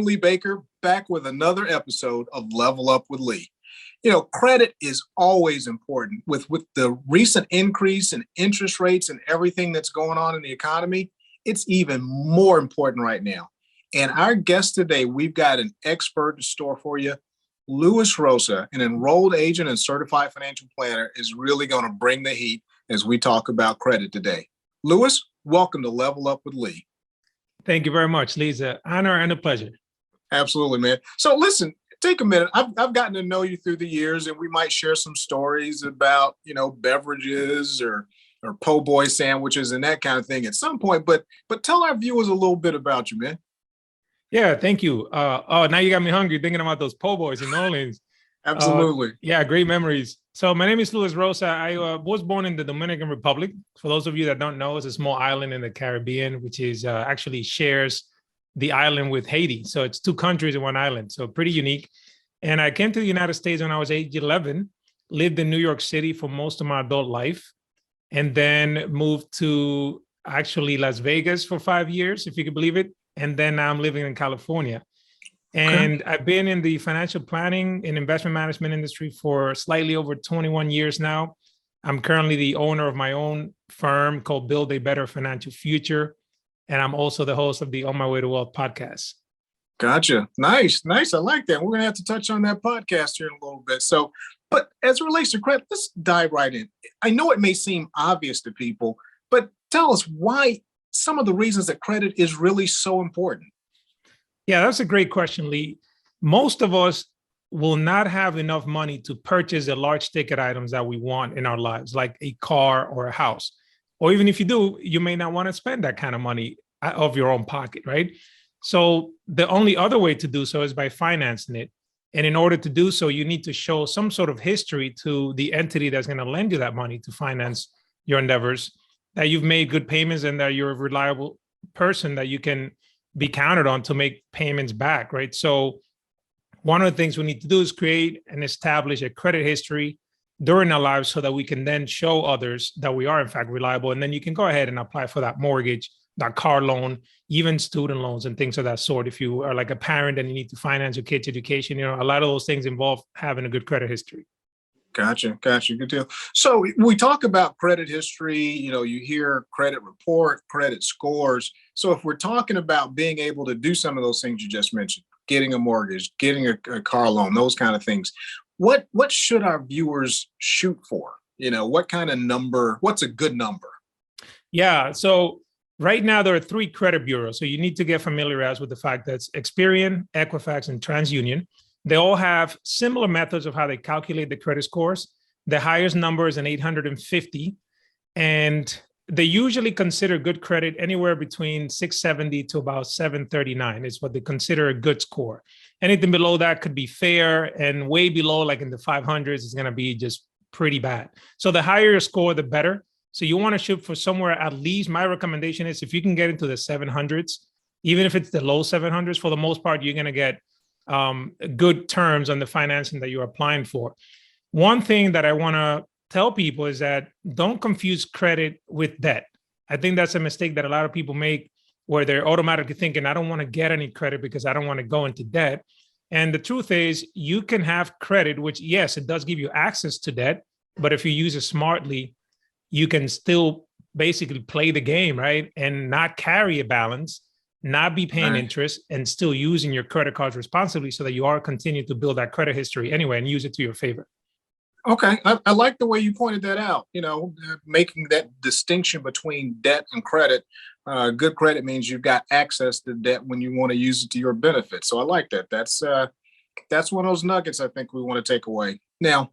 Lee Baker, back with another episode of Level Up with Lee. Credit is always important. With the recent increase in interest rates and everything that's going on in the economy, it's even more important right now. And our guest today, we've got an expert in store for you. Luis Rosa, an enrolled agent and certified financial planner, is really going to bring the heat as we talk about credit today. Luis, welcome to Level Up with Lee. Thank you very much, Lisa. Honor and a pleasure. Absolutely, man. So listen, take a minute. I've gotten to know you through the years, and we might share some stories about, beverages or po' boy sandwiches and that kind of thing at some point. But tell our viewers a little bit about you, man. Yeah, thank you. Now you got me hungry thinking about those po' boys in New Orleans. Absolutely. Yeah, great memories. So my name is Luis Rosa. I was born in the Dominican Republic. For those of you that don't know, it's a small island in the Caribbean, which is actually shares the island with Haiti. So it's two countries in one island. So pretty unique. And I came to the United States when I was age 11, lived in New York City for most of my adult life, and then moved to actually Las Vegas for 5 years, if you could believe it. And then now I'm living in California. And okay. I've been in the financial planning and investment management industry for slightly over 21 years now. I'm currently the owner of my own firm called Build a Better Financial Future. And I'm also the host of the On My Way to Wealth podcast. Gotcha. Nice. I like that. We're going to have to touch on that podcast here in a little bit. So, but as it relates to credit, let's dive right in. I know it may seem obvious to people, but tell us why some of the reasons that credit is really so important. Yeah, that's a great question, Lee. Most of us will not have enough money to purchase the large ticket items that we want in our lives, like a car or a house. Or even if you do, you may not want to spend that kind of money of your own pocket, right? So the only other way to do so is by financing it. And in order to do so, you need to show some sort of history to the entity that's going to lend you that money to finance your endeavors, that you've made good payments and that you're a reliable person that you can be counted on to make payments back, right? So one of the things we need to do is create and establish a credit history during our lives so that we can then show others that we are in fact reliable. And then you can go ahead and apply for that mortgage, that car loan, even student loans and things of that sort. If you are like a parent and you need to finance your kid's education, a lot of those things involve having a good credit history. Gotcha. Good deal. So we talk about credit history, you hear credit report, credit scores. So if we're talking about being able to do some of those things you just mentioned, getting a mortgage, getting a car loan, those kind of things, what should our viewers shoot for? What kind of number, what's a good number? Yeah. So right now there are 3 credit bureaus. So you need to get familiarized with the fact that it's Experian, Equifax, and TransUnion. They all have similar methods of how they calculate the credit scores. The highest number is an 850, and they usually consider good credit anywhere between 670 to about 739 is what they consider a good score. Anything below that could be fair, and way below, like in the 500s, is going to be just pretty bad. So the higher your score, the better. So you want to shoot for somewhere, at least my recommendation is if you can get into the 700s, even if it's the low 700s, for the most part, you're going to get good terms on the financing that you're applying for. One thing that I want to tell people is that don't confuse credit with debt. I think that's a mistake that a lot of people make, where they're automatically thinking, I don't want to get any credit because I don't want to go into debt. And the truth is, you can have credit, which, yes, it does give you access to debt, but if you use it smartly, you can still basically play the game, right? And not carry a balance, not be paying interest, and still using your credit cards responsibly so that you are continuing to build that credit history anyway and use it to your favor. Okay. I like the way you pointed that out, making that distinction between debt and credit. Good credit means you've got access to debt when you want to use it to your benefit. So I like that. That's one of those nuggets I think we want to take away. Now,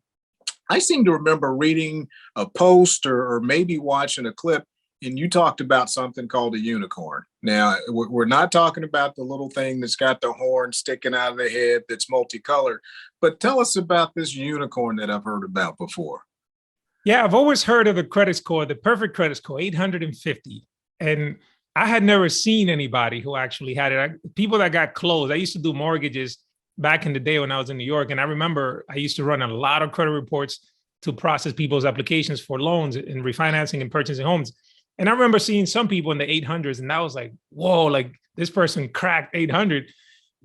I seem to remember reading a post or maybe watching a clip, and you talked about something called a unicorn. Now, we're not talking about the little thing that's got the horn sticking out of the head that's multicolored, but tell us about this unicorn that I've heard about before. Yeah, I've always heard of the credit score, the perfect credit score, 850. And I had never seen anybody who actually had it. People that got close. I used to do mortgages back in the day when I was in New York. And I remember I used to run a lot of credit reports to process people's applications for loans and refinancing and purchasing homes. And I remember seeing some people in the 800s, and I was like, whoa, like this person cracked 800.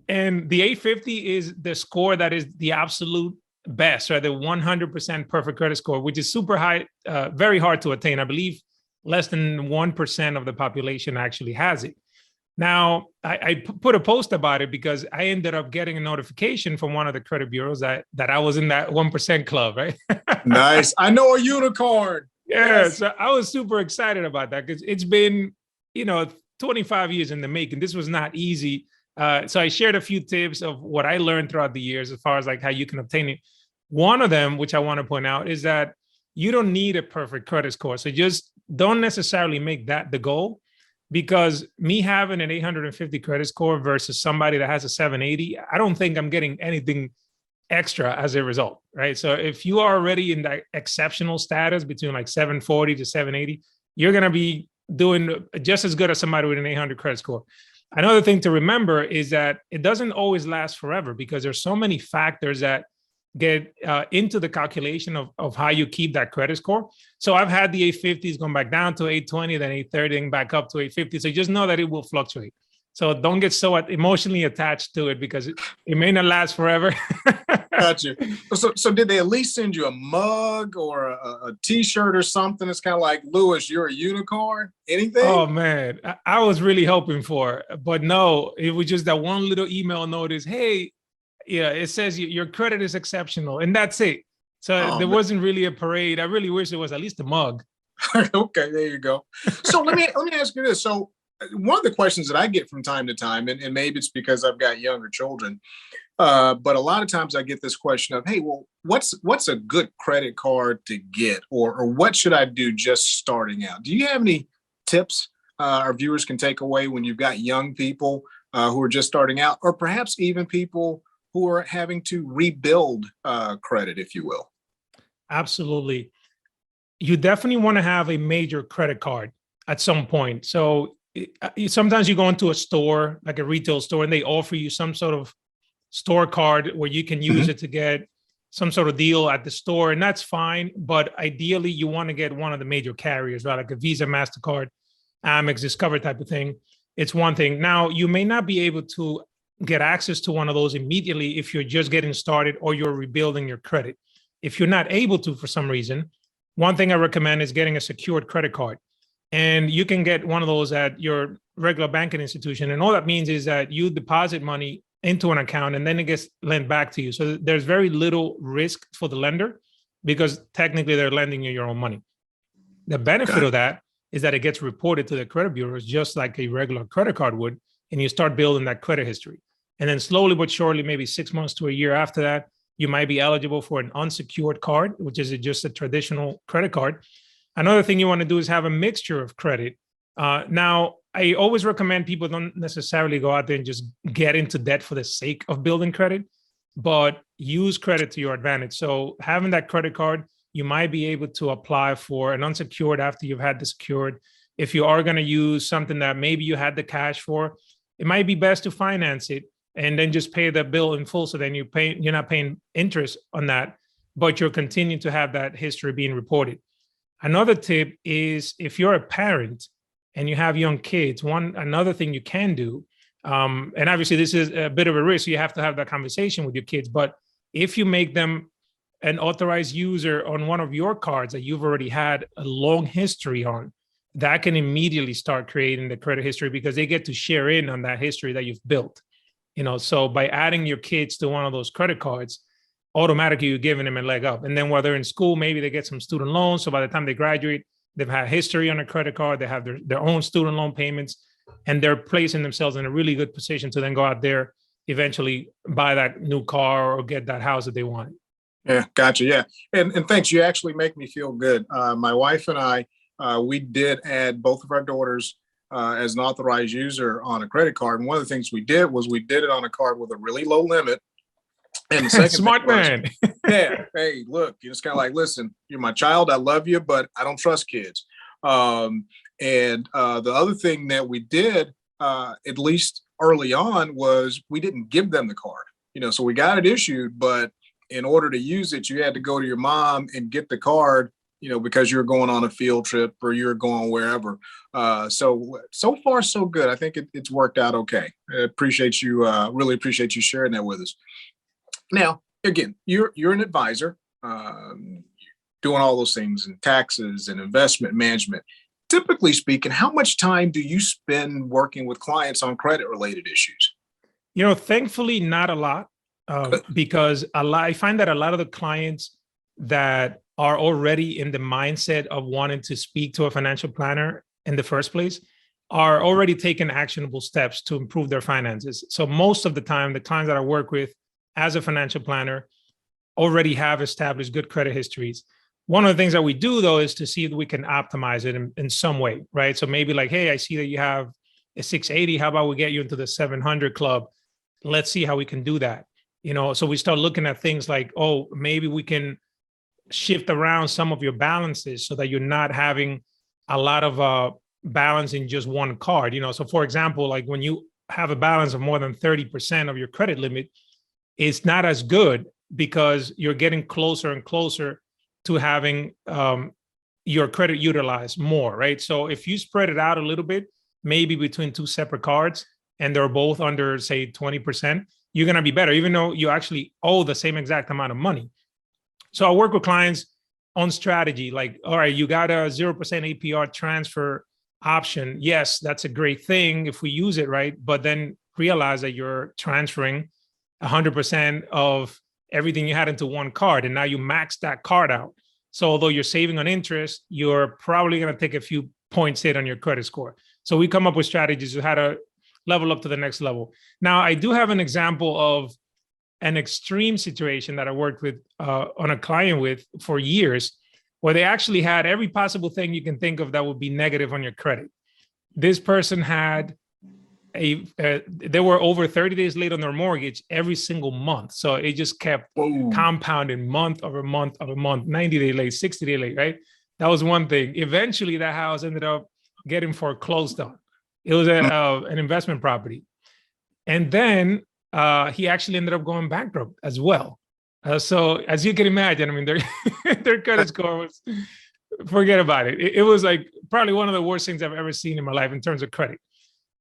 And the 850 is the score that is the absolute best, right? The 100% perfect credit score, which is super high, very hard to attain. I believe less than 1% of the population actually has it. Now, I put a post about it because I ended up getting a notification from one of the credit bureaus that I was in that 1% club, right? Nice. I know a unicorn. Yeah, Yes. so I was super excited about that because it's been, 25 years in the making. This was not easy. So I shared a few tips of what I learned throughout the years as far as like how you can obtain it. One of them, which I want to point out, is that you don't need a perfect credit score. So just don't necessarily make that the goal, because me having an 850 credit score versus somebody that has a 780, I don't think I'm getting anything extra as a result, right? So if you are already in that exceptional status between like 740 to 780, you're going to be doing just as good as somebody with an 800 credit score. Another thing to remember is that it doesn't always last forever because there's so many factors that get into the calculation of how you keep that credit score. So I've had the 850s going back down to 820, then 830, and back up to 850. So just know that it will fluctuate. So don't get so emotionally attached to it because it may not last forever. Gotcha. So did they at least send you a mug or a T-shirt or something? It's kind of like, Lewis, you're a unicorn. Anything? Oh man, I was really hoping for, but no, it was just that one little email notice. Hey, yeah, it says your credit is exceptional, and that's it. So there wasn't really a parade. I really wish there was at least a mug. Okay, there you go. So let me ask you this. So one of the questions that I get from time to time, and maybe it's because I've got younger children, but a lot of times I get this question of, hey, well, what's a good credit card to get, or what should I do just starting out? Do you have any tips our viewers can take away when you've got young people who are just starting out, or perhaps even people who are having to rebuild credit, if you will? Absolutely. You definitely want to have a major credit card at some point. So sometimes you go into a store, like a retail store, and they offer you some sort of store card where you can use it to get some sort of deal at the store, and that's fine. But ideally, you want to get one of the major carriers, right? Like a Visa, MasterCard, Amex, Discover type of thing. It's one thing. Now, you may not be able to get access to one of those immediately if you're just getting started or you're rebuilding your credit. If you're not able to, for some reason, one thing I recommend is getting a secured credit card. And you can get one of those at your regular banking institution. And all that means is that you deposit money into an account and then it gets lent back to you. So there's very little risk for the lender because technically they're lending you your own money. The benefit of that is that it gets reported to the credit bureaus just like a regular credit card would, and you start building that credit history. And then slowly but surely, maybe 6 months to a year after that, you might be eligible for an unsecured card, which is just a traditional credit card. Another thing you want to do is have a mixture of credit. Now, I always recommend people don't necessarily go out there and just get into debt for the sake of building credit, but use credit to your advantage. So having that credit card, you might be able to apply for an unsecured after you've had the secured. If you are going to use something that maybe you had the cash for, it might be best to finance it and then just pay the bill in full. So then you're not paying interest on that, but you're continuing to have that history being reported. Another tip is if you're a parent and you have young kids, another thing you can do, and obviously this is a bit of a risk, so you have to have that conversation with your kids, but if you make them an authorized user on one of your cards that you've already had a long history on, that can immediately start creating the credit history because they get to share in on that history that you've built. So by adding your kids to one of those credit cards, automatically you're giving them a leg up. And then while they're in school, maybe they get some student loans. So by the time they graduate, they've had history on a credit card, they have their own student loan payments, and they're placing themselves in a really good position to then go out there, eventually buy that new car or get that house that they want. Yeah, gotcha. Yeah. And thanks. You actually make me feel good. My wife and I, we did add both of our daughters as an authorized user on a credit card. And one of the things we did was we did it on a card with a really low limit. And the second smart man. Yeah. Hey, look, it's kind of like, listen, you're my child. I love you, but I don't trust kids. And the other thing that we did, at least early on, was we didn't give them the card. So we got it issued, but in order to use it, you had to go to your mom and get the card because you're going on a field trip or you're going wherever. So far, so good. I think it's worked out okay. I appreciate you, really appreciate you sharing that with us. Now, again, you're an advisor, doing all those things and taxes and investment management. Typically speaking, how much time do you spend working with clients on credit related issues? Thankfully, not a lot, because I find that a lot of the clients that are already in the mindset of wanting to speak to a financial planner in the first place are already taking actionable steps to improve their finances. So most of the time, the clients that I work with as a financial planner already have established good credit histories. One of the things that we do, though, is to see if we can optimize it in some way, right? So maybe like, hey, I see that you have a 680. How about we get you into the 700 club? Let's see how we can do that. So we start looking at things like, oh, maybe we can shift around some of your balances so that you're not having a lot of balance in just one card. So for example, like when you have a balance of more than 30% of your credit limit, it's not as good because you're getting closer and closer to having your credit utilized more, right? So if you spread it out a little bit, maybe between two separate cards, and they're both under, say, 20%, you're going to be better, even though you actually owe the same exact amount of money. So I work with clients on strategy, like, all right, you got a 0% APR transfer option. Yes, that's a great thing if we use it right, but then realize that you're transferring 100% of everything you had into one card, and now you max that card out. So although you're saving on interest, you're probably going to take a few points hit on your credit score. So we come up with strategies to how to level up to the next level. Now, I do have an example of an extreme situation that I worked with on a client with for years, where they actually had every possible thing you can think of that would be negative on your credit. This person had they were over 30 days late on their mortgage every single month. So it just kept compounding month over month over month, 90-day late, 60-day late, right? That was one thing. Eventually, that house ended up getting foreclosed on. It was an investment property. And then he actually ended up going bankrupt as well. So as you can imagine, I mean, their credit score was, forget about it. It was like probably one of the worst things I've ever seen in my life in terms of credit.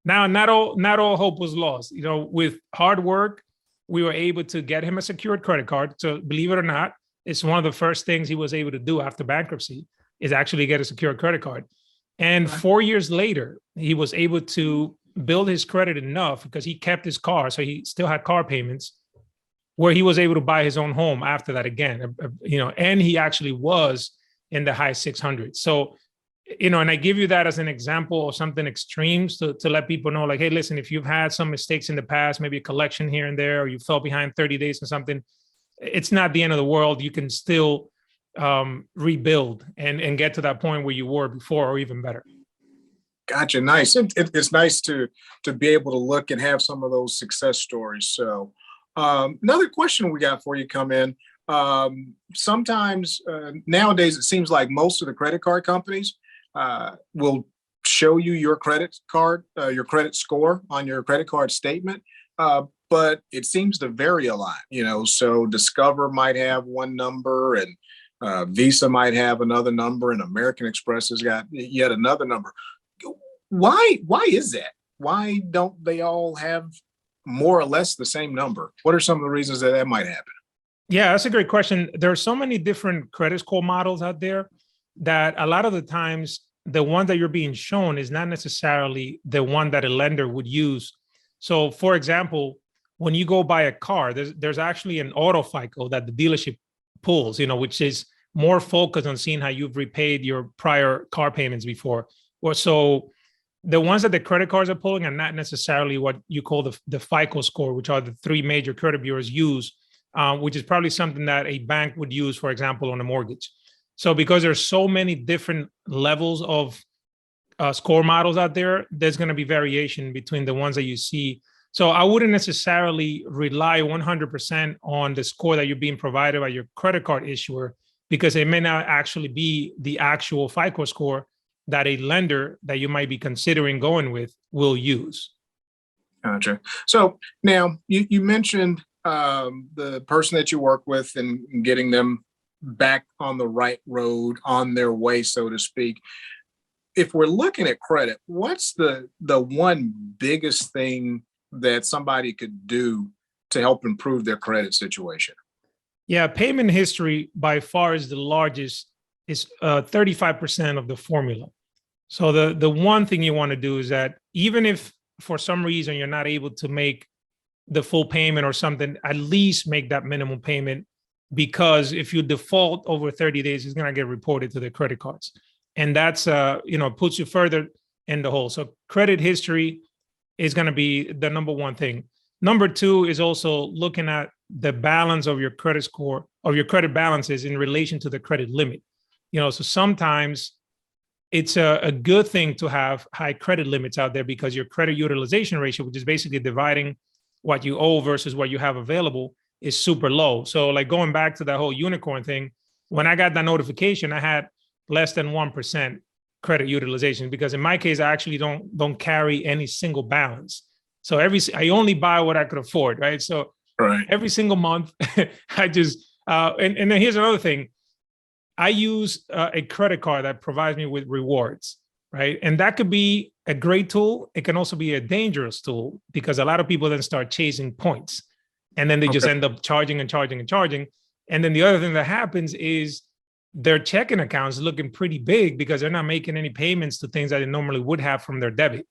Now, not all hope was lost. With hard work, we were able to get him a secured credit card. So believe it or not, it's one of the first things he was able to do after bankruptcy is actually get a secured credit card. And 4 years later, he was able to build his credit enough because he kept his car. So he still had car payments where he was able to buy his own home after that again, and he actually was in the high 600s. So, and I give you that as an example of something extreme to let people know, like, hey, listen, if you've had some mistakes in the past, maybe a collection here and there, or you fell behind 30 days or something, it's not the end of the world. You can still rebuild and get to that point where you were before or even better. Gotcha. Nice. It's nice to be able to look and have some of those success stories. So another question we got for you come in. Sometimes nowadays, it seems like most of the credit card companies will show you your credit card, your credit score on your credit card statement. But it seems to vary a lot, so Discover might have one number and Visa might have another number and American Express has got yet another number. Why is that? Why don't they all have more or less the same number? What are some of the reasons that might happen? Yeah, that's a great question. There are so many different credit score models out there that a lot of the times the one that you're being shown is not necessarily the one that a lender would use. So for example, when you go buy a car, there's actually an auto FICO that the dealership pulls, which is more focused on seeing how you've repaid your prior car payments before. Or so the ones that the credit cards are pulling are not necessarily what you call the FICO score, which are the three major credit bureaus use, which is probably something that a bank would use, for example, on a mortgage. So because there's so many different levels of score models out there, there's going to be variation between the ones that you see. So I wouldn't necessarily rely 100% on the score that you're being provided by your credit card issuer, because it may not actually be the actual FICO score that a lender that you might be considering going with will use. Gotcha. So now you mentioned the person that you work with and getting them back on the right road, on their way, so to speak. If we're looking at credit, what's the one biggest thing that somebody could do to help improve their credit situation? Yeah, payment history by far is the largest, is 35% of the formula. So the one thing you want to do is that even if for some reason you're not able to make the full payment or something, at least make that minimum payment, because if you default over 30 days, it's going to get reported to the credit cards. And that's, puts you further in the hole. So credit history is going to be the number one thing. Number two is also looking at the balance of your credit score, of your credit balances in relation to the credit limit. So sometimes it's a good thing to have high credit limits out there because your credit utilization ratio, which is basically dividing what you owe versus what you have available, is super low. So like going back to that whole unicorn thing, when I got that notification, I had less than 1% credit utilization because in my case, I actually don't carry any single balance. So I only buy what I could afford, right? So every single month, I just, and then here's another thing. I use a credit card that provides me with rewards, right? And that could be a great tool. It can also be a dangerous tool because a lot of people then start chasing points and then they just end up charging and charging and charging. And then the other thing that happens is their checking accounts looking pretty big because they're not making any payments to things that they normally would have from their debit.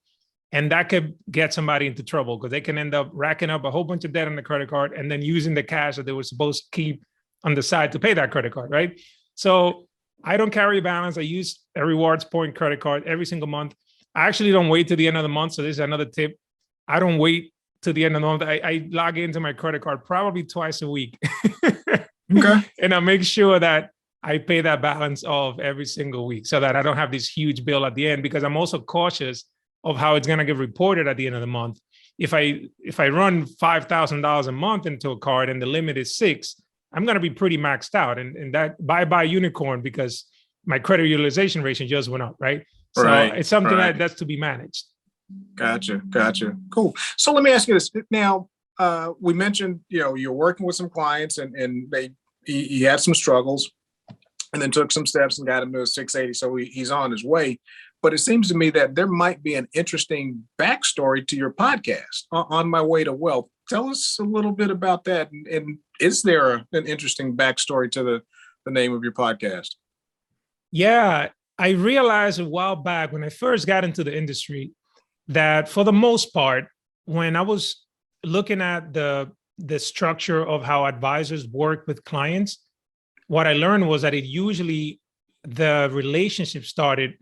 And that could get somebody into trouble because they can end up racking up a whole bunch of debt on the credit card and then using the cash that they were supposed to keep on the side to pay that credit card, right? So I don't carry a balance. I use a rewards point credit card every single month. I actually don't wait to the end of the month. So this is another tip. I don't wait to the end of the month. I log into my credit card probably twice a week. Okay. And I make sure that I pay that balance off every single week so that I don't have this huge bill at the end, because I'm also cautious of how it's going to get reported at the end of the month. If I run $5,000 a month into a card and the limit is $6,000, I'm going to be pretty maxed out, and that bye unicorn because my credit utilization ratio just went up, right? So it's something that's to be managed. Gotcha. Cool. So let me ask you this now. We mentioned, you're working with some clients and he had some struggles and then took some steps and got him to a 680. So he's on his way. But it seems to me that there might be an interesting backstory to your podcast, On My Way to Wealth. Tell us a little bit about that. And is there an interesting backstory to the name of your podcast? Yeah, I realized a while back when I first got into the industry that for the most part, when I was looking at the structure of how advisors work with clients, what I learned was that the relationship started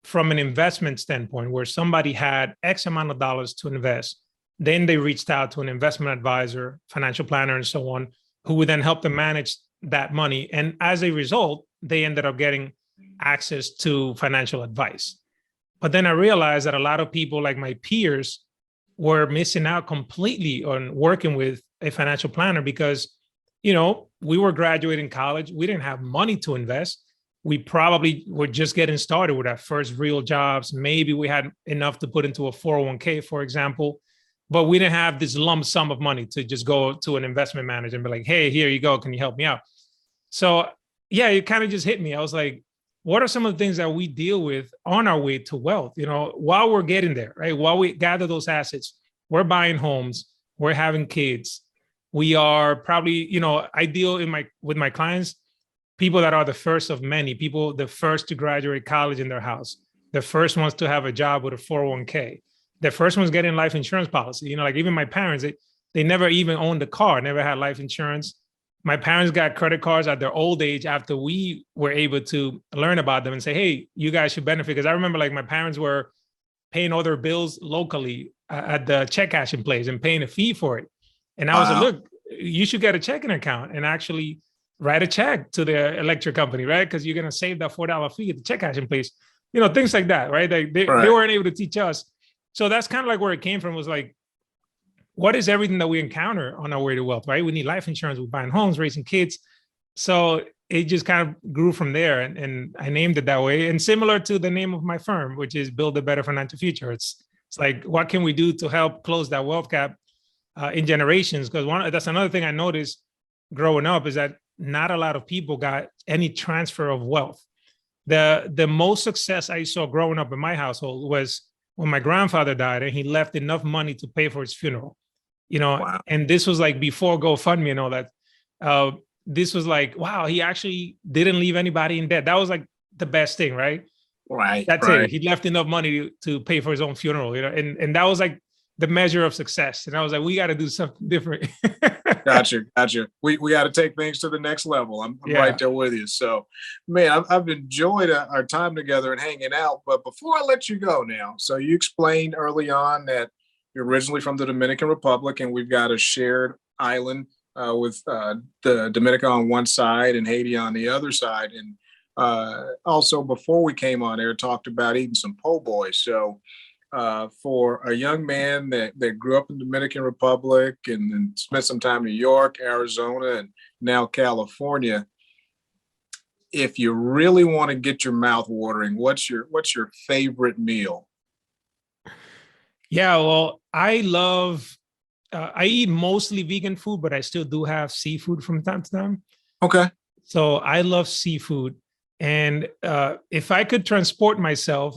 from an investment standpoint where somebody had X amount of dollars to invest. Then they reached out to an investment advisor, financial planner, and so on, who would then help them manage that money. And as a result, they ended up getting access to financial advice. But then I realized that a lot of people, like my peers, were missing out completely on working with a financial planner because, we were graduating college. We didn't have money to invest. We probably were just getting started with our first real jobs. Maybe we had enough to put into a 401k, for example, but we didn't have this lump sum of money to just go to an investment manager and be like, hey, here you go. Can you help me out? So yeah, it kind of just hit me. I was like, what are some of the things that we deal with on our way to wealth? While we're getting there, right? While we gather those assets, we're buying homes, we're having kids. We are probably, I deal with my clients, people that are the first of many, people, the first to graduate college in their house, the first ones to have a job with a 401k, the first ones getting life insurance policy. Like even my parents, they never even owned a car, never had life insurance. My parents got credit cards at their old age after we were able to learn about them and say, hey, you guys should benefit. Because I remember like my parents were paying all their bills locally at the check cashing place and paying a fee for it. And I was like, look, you should get a checking account and actually write a check to the electric company, right? Because you're going to save that $4 fee at the check cashing place, things like that, right? They weren't able to teach us. So that's kind of like where it came from, was like, what is everything that we encounter on our way to wealth, right? We need life insurance, we're buying homes, raising kids. So it just kind of grew from there. And I named it that way. And similar to the name of my firm, which is Build a Better Financial Future. It's like, what can we do to help close that wealth gap in generations? Because that's another thing I noticed growing up is that not a lot of people got any transfer of wealth. The most success I saw growing up in my household was when my grandfather died and he left enough money to pay for his funeral. Wow. And this was like before GoFundMe and all that. This was like, wow, he actually didn't leave anybody in debt. That was like the best thing, right? Right. That's Right. it. He left enough money to pay for his own funeral, and that was like the measure of success. And I was like, we got to do something different. Gotcha. Gotcha. We got to take things to the next level. I'm Yeah. right there with you. So, man, I've enjoyed our time together and hanging out. But before I let you go now, so you explained early on that you're originally from the Dominican Republic, and we've got a shared island with the Dominica on one side and Haiti on the other side. And also, before we came on air, talked about eating some po' boy. So, for a young man that grew up in the Dominican Republic and then spent some time in New York, Arizona, and now California, if you really want to get your mouth watering, what's your favorite meal? Yeah, well, I eat mostly vegan food, but I still do have seafood from time to time. Okay. So I love seafood. And if I could transport myself,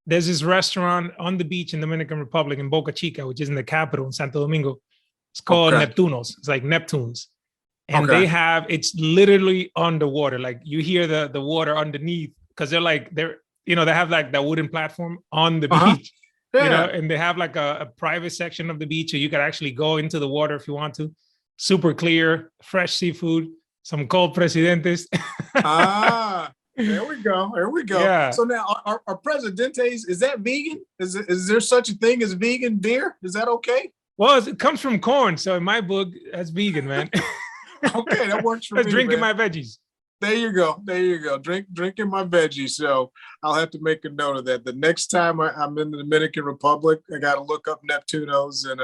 there's this restaurant on the beach in Dominican Republic in Boca Chica, which is in the capital in Santo Domingo. It's called Okay. Neptunos. It's like Neptunes. And Okay. it's literally underwater. Like you hear the water underneath because they have like that wooden platform on the Uh-huh. beach, Yeah. and they have like a private section of the beach so you could actually go into the water if you want to. Super clear, fresh seafood, some cold presidentes. Ah, there we go. There we go. Yeah. So now our Presidentes, is that vegan? Is there such a thing as vegan beer? Is that okay? Well, it comes from corn. So in my book, that's vegan, man. Okay, that works for That's me, drinking man. my veggies. There you go. There you go. Drinking my veggies. So I'll have to make a note of that. The next time I'm in the Dominican Republic, I got to look up Neptunos and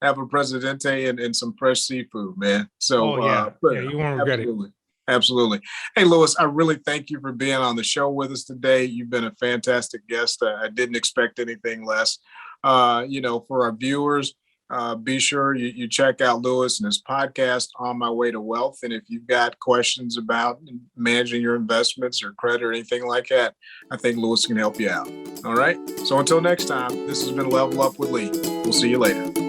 have a Presidente and some fresh seafood, man. Oh So yeah. but Yeah, you won't regret it. absolutely. Absolutely. Hey, Louis, I really thank you for being on the show with us today. You've been a fantastic guest. I didn't expect anything less. For our viewers, be sure you check out Louis and his podcast, On My Way to Wealth. And if you've got questions about managing your investments or credit or anything like that, I think Louis can help you out. All right. So until next time, this has been Level Up with Lee. We'll see you later.